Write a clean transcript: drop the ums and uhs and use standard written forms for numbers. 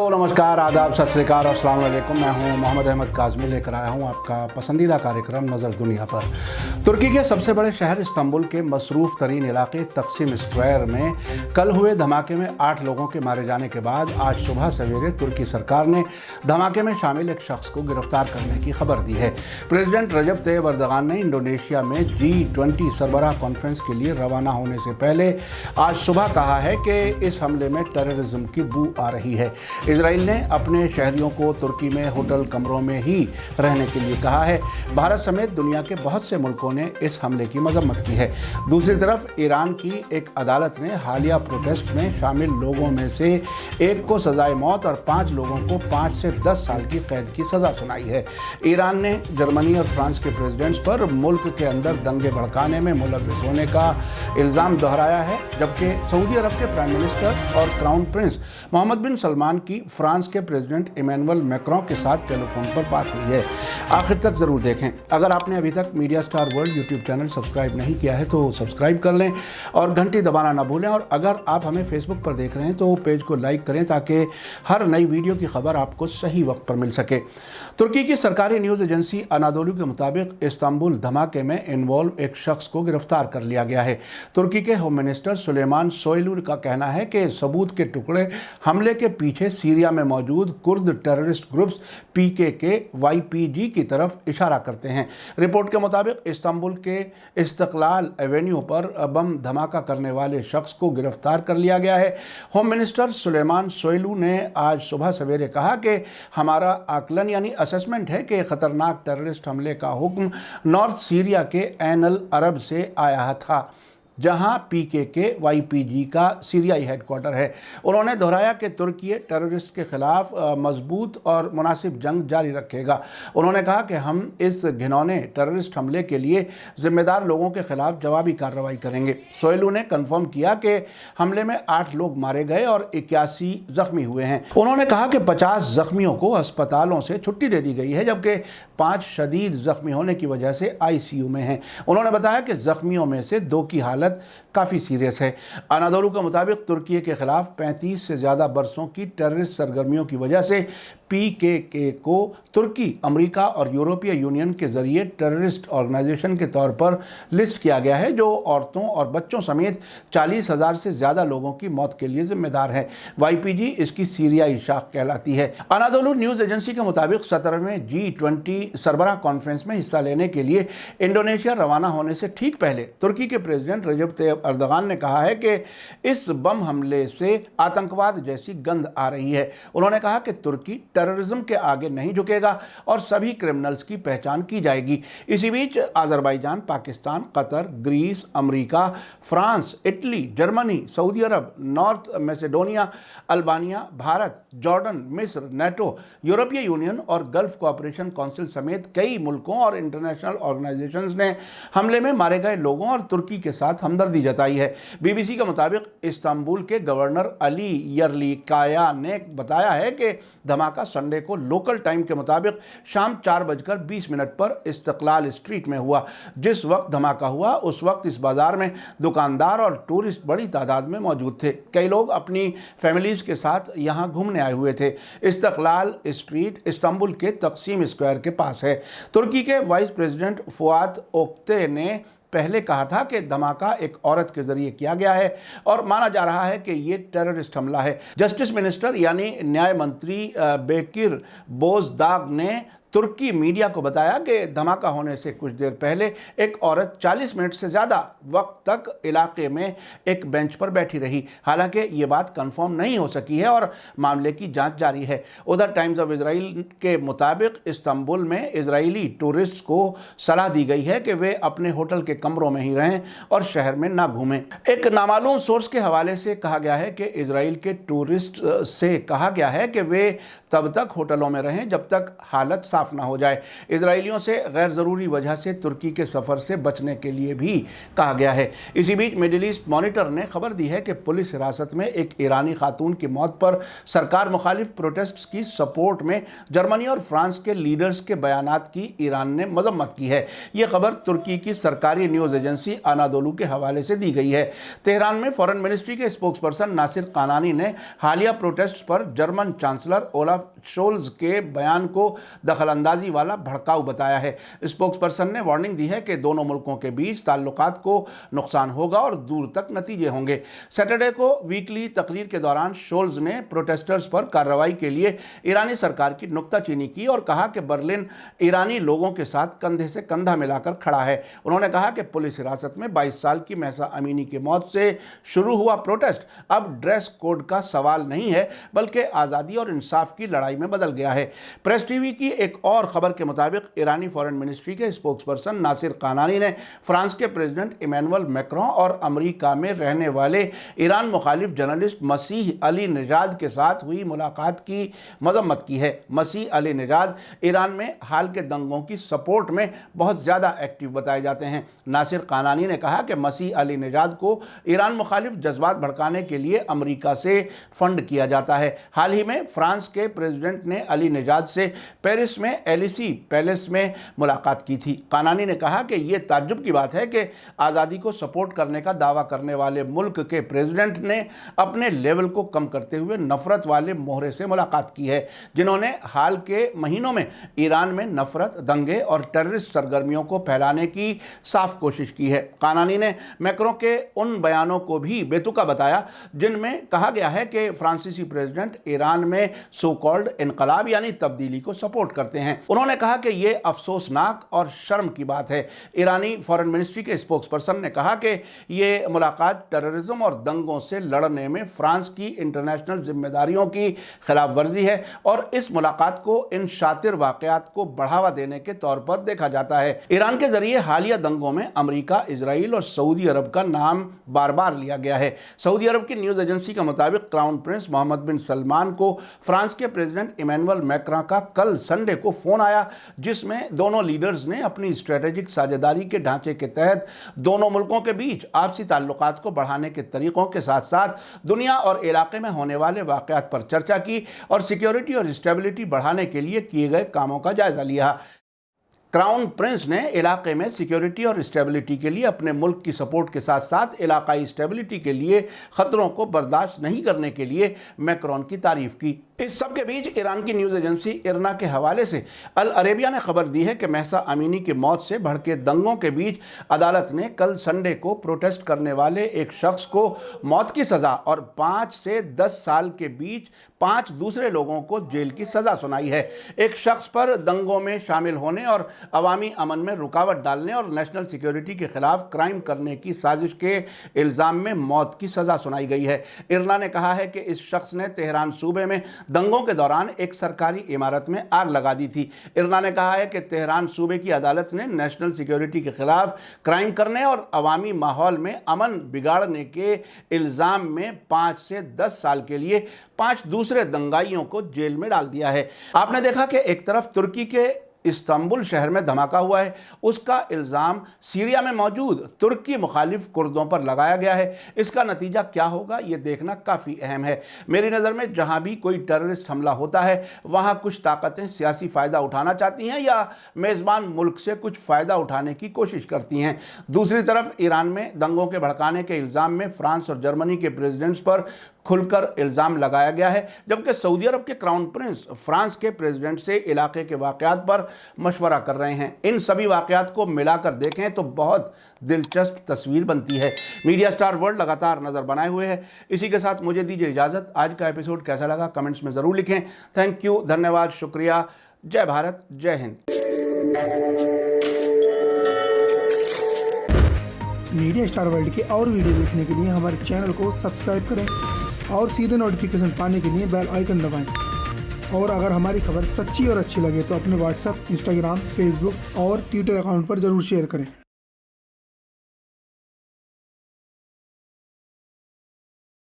नमस्कार, आदाब, सत श्री अकाल और अस्सलाम वालेकुम। मैं हूं मोहम्मद अहमद काज़मी, लेकर आया हूं आपका पसंदीदा कार्यक्रम नज़र दुनिया पर। तुर्की के सबसे बड़े शहर इस्तांबुल के मसरूफ़ तरीन इलाके तक्सीम स्क्वायर में कल हुए धमाके में 8 लोगों के मारे जाने के बाद आज सुबह सवेरे तुर्की सरकार ने धमाके में शामिल एक शख्स को गिरफ्तार करने की खबर दी है। प्रेसिडेंट रजब तैयब अर्दगान ने इंडोनेशिया में G20 सरबराह कॉन्फ्रेंस के लिए रवाना होने से पहले आज सुबह कहा है कि इस हमले में टेररिज्म की बू आ रही है। इजराइल ने अपने शहरियों को तुर्की में होटल कमरों में ही रहने के लिए कहा है। भारत समेत दुनिया के बहुत से मुल्कों ने इस हमले की मजम्मत की है। दूसरी तरफ ईरान की एक अदालत ने हालिया प्रोटेस्ट में शामिल लोगों में से एक को सजाए मौत और 5 लोगों को 5 से 10 साल की कैद की सजा सुनाई है। ईरान ने जर्मनी और फ्रांस के प्रेसिडेंट्स पर मुल्क के अंदर दंगे भड़काने में मुलव्विस होने का इल्ज़ाम दोहराया है, जबकि सऊदी अरब के प्राइम मिनिस्टर और क्राउन प्रिंस मोहम्मद बिन सलमान की फ्रांस के प्रेसिडेंट इमैनुअल मैक्रों के साथ टेलीफोन पर बात हुई है। आखिर तक ज़रूर देखें। अगर आपने अभी तक media star world YouTube channel subscribe नहीं किया है तो सब्सक्राइब कर लें और घंटी दबाना ना भूलें। और अगर आप हमें फेसबुक पर देख रहे हैं तो पेज को लाइक करें ताकि हर नई वीडियो की खबर आपको सही वक्त पर मिल सके। तुर्की की सरकारी न्यूज़ एजेंसी अनादोलू के मुताबिक इस्तांबुल धमाके में इन्वॉल्व एक शख्स को गिरफ्तार कर लिया गया है। तुर्की के होम मिनिस्टर सुलेमान सोयलू का कहना है कि सबूत के टुकड़े हमले के पीछे सीरिया में मौजूद Kurd terrorist groups PKK YPG की तरफ इशारा करते हैं। रिपोर्ट के मुताबिक इस्तांबुल के इस्तकलाल एवेन्यू पर बम धमाका करने वाले शख्स को गिरफ्तार कर लिया गया है। होम मिनिस्टर सुलेमान सोयलू ने आज सुबह सवेरे कहा कि हमारा आकलन यानी असेसमेंट है कि खतरनाक टेररिस्ट हमले का हुक्म नॉर्थ सीरिया के ऐन अल अरब से आया था, जहां PKK YPG का सीरियाई हेडक्वार्टर है। उन्होंने दोहराया कि तुर्की टेररिस्ट के खिलाफ मजबूत और मुनासिब जंग जारी रखेगा। उन्होंने कहा कि हम इस घिनौने टेररिस्ट हमले के लिए जिम्मेदार लोगों के खिलाफ जवाबी कार्रवाई करेंगे। सोयलू ने कन्फर्म किया कि हमले में 8 लोग मारे गए और 81 जख्मी हुए हैं। उन्होंने कहा कि 50 जख्मियों को अस्पतालों से छुट्टी दे दी गई है, जबकि 5 शदीद जख्मी होने की वजह से ICU में हैं। उन्होंने बताया कि जख्मियों में से 2 की हालत काफ़ी सीरियस है। अनादोलू के मुताबिक तुर्की के खिलाफ 35 से ज़्यादा बरसों की टेररिस्ट सरगर्मियों की वजह से PKK को तुर्की, अमेरिका और यूरोपीय यूनियन के ज़रिए टेररिस्ट ऑर्गेनाइजेशन के तौर पर लिस्ट किया गया है, जो औरतों और बच्चों समेत 40,000 से ज़्यादा लोगों की मौत के लिए जिम्मेदार है। YPG इसकी सीरियाई शाख कहलाती है। अनादोलू न्यूज़ एजेंसी के मुताबिक 17वें G20 सरबराह कॉन्फ्रेंस में हिस्सा लेने के लिए इंडोनेशिया रवाना होने से ठीक पहले तुर्की के प्रेसिडेंट रजब तैयब अर्दगान ने कहा है कि इस बम हमले से आतंकवाद जैसी गंध आ रही है। उन्होंने कहा कि तुर्की टेररिज्म के आगे नहीं झुकेगा और सभी क्रिमिनल्स की पहचान की जाएगी। इसी बीच Azerbaijan, Pakistan, Qatar, Greece, America, France, Italy, Germany, Saudi Arab, North Macedonia, Albania, Bharat, Jordan, मिस्र, नेटो, यूरोपीय यूनियन और गल्फ कोऑपरेशन काउंसिल समेत कई मुल्कों और इंटरनेशनल ऑर्गेनाइजेशंस ने हमले में मारे गए लोगों और तुर्की के साथ हमदर्दी जताई है। BBC के मुताबिक इस्तांबुल के गवर्नर अली यर्लिकाया ने बताया है कि धमाका संडे को लोकल टाइम के मुताबिक शाम 4:20 पर इस्तकलाल स्ट्रीट में हुआ। जिस वक्त धमाका हुआ उस वक्त इस बाजार में दुकानदार और टूरिस्ट बड़ी तादाद में मौजूद थे। कई लोग अपनी फैमिलीज के साथ यहां घूमने आए हुए थे। इस्तकलाल स्ट्रीट इस्तांबुल के तक्सीम स्क्वायर के पास है। तुर्की के वाइस प्रेसिडेंट फुआद ओक्ते ने पहले कहा था कि धमाका एक औरत के जरिए किया गया है और माना जा रहा है कि ये टेररिस्ट हमला है। जस्टिस मिनिस्टर यानी न्याय मंत्री बेकिर बोजदाग ने तुर्की मीडिया को बताया कि धमाका होने से कुछ देर पहले एक औरत 40 मिनट से ज़्यादा वक्त तक इलाके में एक बेंच पर बैठी रही। हालांकि ये बात कंफर्म नहीं हो सकी है और मामले की जांच जारी है। उधर टाइम्स ऑफ इजराइल के मुताबिक इस्तांबुल में इजरायली टूरिस्ट्स को सलाह दी गई है कि वे अपने होटल के कमरों में ही रहें और शहर में ना घूमें। एक नामालूम सोर्स के हवाले से कहा गया है कि इजराइल के टूरिस्ट से कहा गया है कि वे तब तक होटलों में रहें जब तक हालत साफ साफ ना हो जाए। इजरायलियों से गैर ज़रूरी वजह से तुर्की के सफ़र से बचने के लिए भी कहा गया है। इसी बीच मिडिल ईस्ट मॉनिटर ने खबर दी है कि पुलिस हिरासत में एक ईरानी खातून की मौत पर सरकार मुखालिफ प्रोटेस्ट्स की सपोर्ट में जर्मनी और फ्रांस के लीडर्स के बयानात की ईरान ने मजम्मत की है। यह खबर तुर्की की सरकारी न्यूज़ एजेंसी अनादोलू के हवाले से दी गई है। तेहरान में फॉरेन मिनिस्ट्री के स्पोक्सपर्सन नासिर कानानी ने हालिया प्रोटेस्ट पर जर्मन चांसलर ओलाफ शोल्ज के बयान को दखलंदाजी वाला भड़काऊ बताया है। स्पोक्सपर्सन ने वार्निंग दी है कि दोनों मुल्कों के बीच ताल्लुकात को नुकसान होगा और दूर तक नतीजे होंगे। सैटरडे को वीकली तकरीर के दौरान शोल्ज ने प्रोटेस्टर्स पर कार्रवाई के लिए ईरानी सरकार की नुक्ताचीनी की और कहा कि बर्लिन ईरानी लोगों के साथ कंधे से कंधा मिलाकर खड़ा है। उन्होंने कहा कि पुलिस हिरासत में 22 साल की महसा अमीनी की मौत से शुरू हुआ प्रोटेस्ट अब ड्रेस कोड का सवाल नहीं है बल्कि आज़ादी और इंसाफ की लड़ाई में बदल गया है। प्रेस टीवी की एक और खबर के मुताबिक ईरानी फॉरेन मिनिस्ट्री के स्पोक्सपर्सन नासिर कानानी ने फ्रांस के प्रेसिडेंट इमैनुअल मैक्रों और अमेरिका में रहने वाले ईरान मुखालिफ जर्नलिस्ट मसीह अली निजाद के साथ हुई मुलाकात की मजम्मत की है। मसीह अली निजाद ईरान में हाल के दंगों की सपोर्ट में बहुत ज़्यादा एक्टिव बताए जाते हैं। नासिर कानानी ने कहा कि मसीह अली निजाद को ईरान मुखालिफ जज्बात भड़काने के लिए अमेरिका से फंड किया जाता है। हाल ही में फ्रांस के प्रेसिडेंट ने अली निजाद से पेरिस में एलिसी पैलेस में मुलाकात की थी। कानानी ने कहा कि यह ताज्जुब की बात है कि आज़ादी को सपोर्ट करने का दावा करने वाले मुल्क के प्रेसिडेंट ने अपने लेवल को कम करते हुए नफरत वाले मोहरे से मुलाकात की है, जिन्होंने हाल के महीनों में ईरान में नफरत, दंगे और टेररिस्ट सरगर्मियों को फैलाने की साफ कोशिश की है। कानानी ने मैक्रों के उन बयानों को भी बेतुका बताया जिनमें कहा गया है कि फ्रांसीसी प्रेसिडेंट ईरान में सो कॉल्ड इनकलाब यानी तब्दीली को सपोर्ट करते हैं। उन्होंने कहा कि यह अफसोसनाक और शर्म की बात है। ईरानी फॉरेन मिनिस्ट्री के स्पोक्सपर्सन ने कहा कि यह मुलाकात टेररिज्म और दंगों से लड़ने में फ्रांस की इंटरनेशनल जिम्मेदारियों की खिलाफ वर्जी है और इस मुलाकात को इन शातिर वाकयात को बढ़ावा देने के तौर पर देखा जाता है। ईरान के जरिए हालिया दंगों में अमेरिका, इजराइल और सऊदी अरब का नाम बार बार लिया गया है। सऊदी अरब की न्यूज़ एजेंसी के मुताबिक क्राउन प्रिंस मोहम्मद बिन सलमान को फ्रांस के प्रेसिडेंट इमैनुअल मैक्रों का कल संडे को फोन आया, जिसमें दोनों लीडर्स ने अपनी स्ट्रेटेजिक साझेदारी के ढांचे के तहत दोनों मुल्कों के बीच आपसी ताल्लुकात को बढ़ाने के तरीकों के साथ साथ दुनिया और इलाके में होने वाले वाकयात पर चर्चा की और सिक्योरिटी और स्टेबिलिटी बढ़ाने के लिए किए गए कामों का जायजा लिया। क्राउन प्रिंस ने इलाके में सिक्योरिटी और स्टेबिलिटी के लिए अपने मुल्क की सपोर्ट के साथ साथ इलाकाई स्टेबिलिटी के लिए खतरों को बर्दाश्त नहीं करने के लिए मैक्रोन की तारीफ की। इस सब के बीच ईरान की न्यूज़ एजेंसी इरना के हवाले से अल अरेबिया ने खबर दी है कि महसा अमीनी की मौत से भड़के दंगों के बीच अदालत ने कल संडे को प्रोटेस्ट करने वाले एक शख्स को मौत की सज़ा और 5 से 10 साल के बीच 5 दूसरे लोगों को जेल की सज़ा सुनाई है। एक शख्स पर दंगों में शामिल होने और अवामी अमन में रुकावट डालने और नेशनल सिक्योरिटी के खिलाफ क्राइम करने की साजिश के इल्ज़ाम में मौत की सज़ा सुनाई गई है। इरना ने कहा है कि इस शख्स ने तेहरान सूबे में दंगों के दौरान एक सरकारी इमारत में आग लगा दी थी। इरना ने कहा है कि तेहरान सूबे की अदालत ने नेशनल सिक्योरिटी के खिलाफ क्राइम करने और अवामी माहौल में अमन बिगाड़ने के इल्ज़ाम में 5 से 10 साल के लिए 5 दूसरे दंगाइयों को जेल में डाल दिया है। आपने देखा कि एक तरफ तुर्की के इस्तांबुल शहर में धमाका हुआ है, उसका इल्ज़ाम सीरिया में मौजूद तुर्की मुखालिफ कुर्दों पर लगाया गया है। इसका नतीजा क्या होगा ये देखना काफ़ी अहम है। मेरी नज़र में जहाँ भी कोई टेररिस्ट हमला होता है वहाँ कुछ ताकतें सियासी फ़ायदा उठाना चाहती हैं या मेज़बान मुल्क से कुछ फ़ायदा उठाने की कोशिश करती हैं। दूसरी तरफ ईरान में दंगों के भड़काने के इल्ज़ाम में फ्रांस और जर्मनी के प्रेसिडेंट्स पर खुलकर इल्ज़ाम लगाया गया है, जबकि सऊदी अरब के क्राउन प्रिंस फ्रांस के प्रेसिडेंट से इलाके के वाक़यात पर मशवरा कर रहे हैं। इन सभी वाक़यात को मिलाकर देखें तो बहुत दिलचस्प तस्वीर बनती है। मीडिया स्टार वर्ल्ड लगातार नज़र बनाए हुए है। इसी के साथ मुझे दीजिए इजाज़त। आज का एपिसोड कैसा लगा कमेंट्स में ज़रूर लिखें। थैंक यू, धन्यवाद, शुक्रिया। जय भारत, जय हिंद। मीडिया स्टार वर्ल्ड के और वीडियो देखने के लिए हमारे चैनल को सब्सक्राइब करें और सीधे नोटिफिकेशन पाने के लिए बेल आइकन दबाएं। और अगर हमारी खबर सच्ची और अच्छी लगे तो अपने व्हाट्सएप, इंस्टाग्राम, फेसबुक और ट्विटर अकाउंट पर ज़रूर शेयर करें।